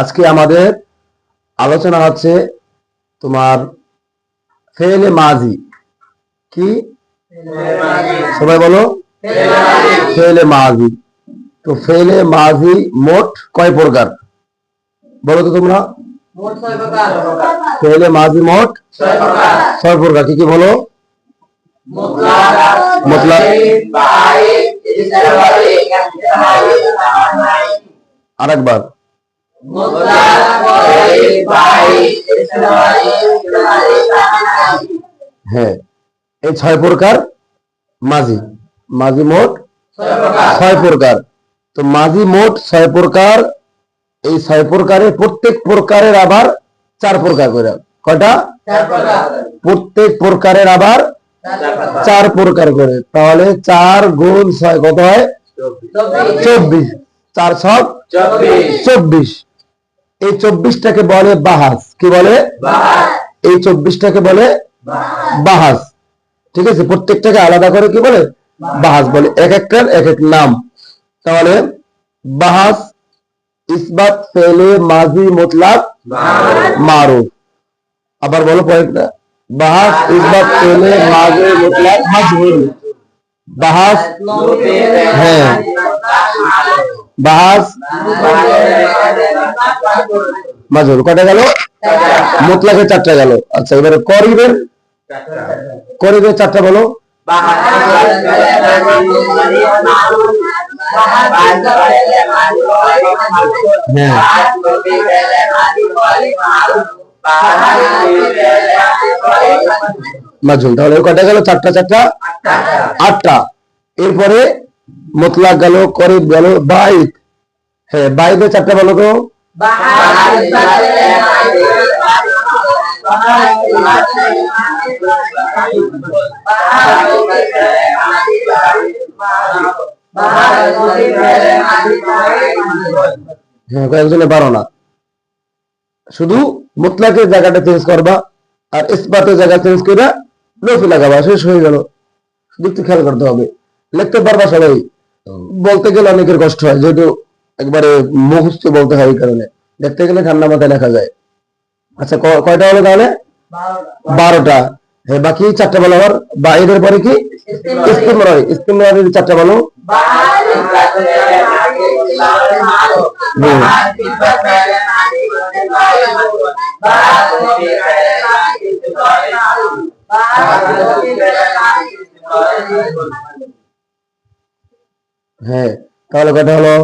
আজকে আমাদের আলোচনা হচ্ছে তোমার ফেলে মাজি। কি সবাই বলো? ফেলে মাজি। তো ফেলে মাজি মোট কয় প্রকার বলো তো তোমরা? ফেলে মাজি মোট 6 প্রকার। কি কি বলো? মুতলাক, আরেকবার। হ্যাঁ, এই 6 প্রকার মাজি। মাজি মোট 6 প্রকার। তো মাজি মোট 6 প্রকার। এই 6 প্রকারের প্রত্যেক প্রকারের আবার 4 প্রকার করে। কয়টা? প্রত্যেক প্রকারের আবার 4 প্রকার করে। তাহলে 4 গুণ 6 কত হয়? 24। 4 ছক 24। এই 24টাকে বলে বাহাস। কি বলে? এই 24টাকে বলে বাহাস। ঠিক আছে, প্রত্যেকটাকে আলাদা করে কি বলে? বাহাস বলে। এক একটার এক এক নাম। তাহলে বাহাস, ইসবাত, ফেলে মাজি, মুতলাক, মারুফ। আবার বলো কয়েকটা। বাহাস, ইসবাত, ফেলে মাজি, মুতলাক, মাজহুর। বাহাস, হ্যাঁ, বাহাস, মাজহুর। কয়টা গেল? মুতলাকের 4টা গেল। আচ্ছা, এবারে করিবের 4টা বলো। মাজহুর। তাহলে কয়টা গেল? 4টা 4টা 8টা। এরপরে মুতলাক গেল, করিব গেল, বাইত। হ্যাঁ, বাইতের 4টা বলো তো। হ্যাঁ, কয়েকজনে পারো না। শুধু মুতলাকের জায়গাটা চেঞ্জ করবা আর ইসবাতের জায়গা চেঞ্জ করে লফি লাগাবা, শেষ হয়ে গেল। একটু খেয়াল করতে হবে। লিখতে পারবা সবাই? বলতে গেলে অনেকের কষ্ট হয়, যেহেতু একবারে মুখস্থ বলতে হয়, এই কারণে দেখতে গেলে ঠান্ডা মাথায় লেখা যায়। আচ্ছা, কয়টা হলো তাহলে? 12টা। হ্যাঁ, বাকি 4টা বলো আবার। বা এদের পরে কি? ইস্তিমরারি। ইস্তিমরারির 4টা বলো। হ্যাঁ, তাহলে কয়টা হলো?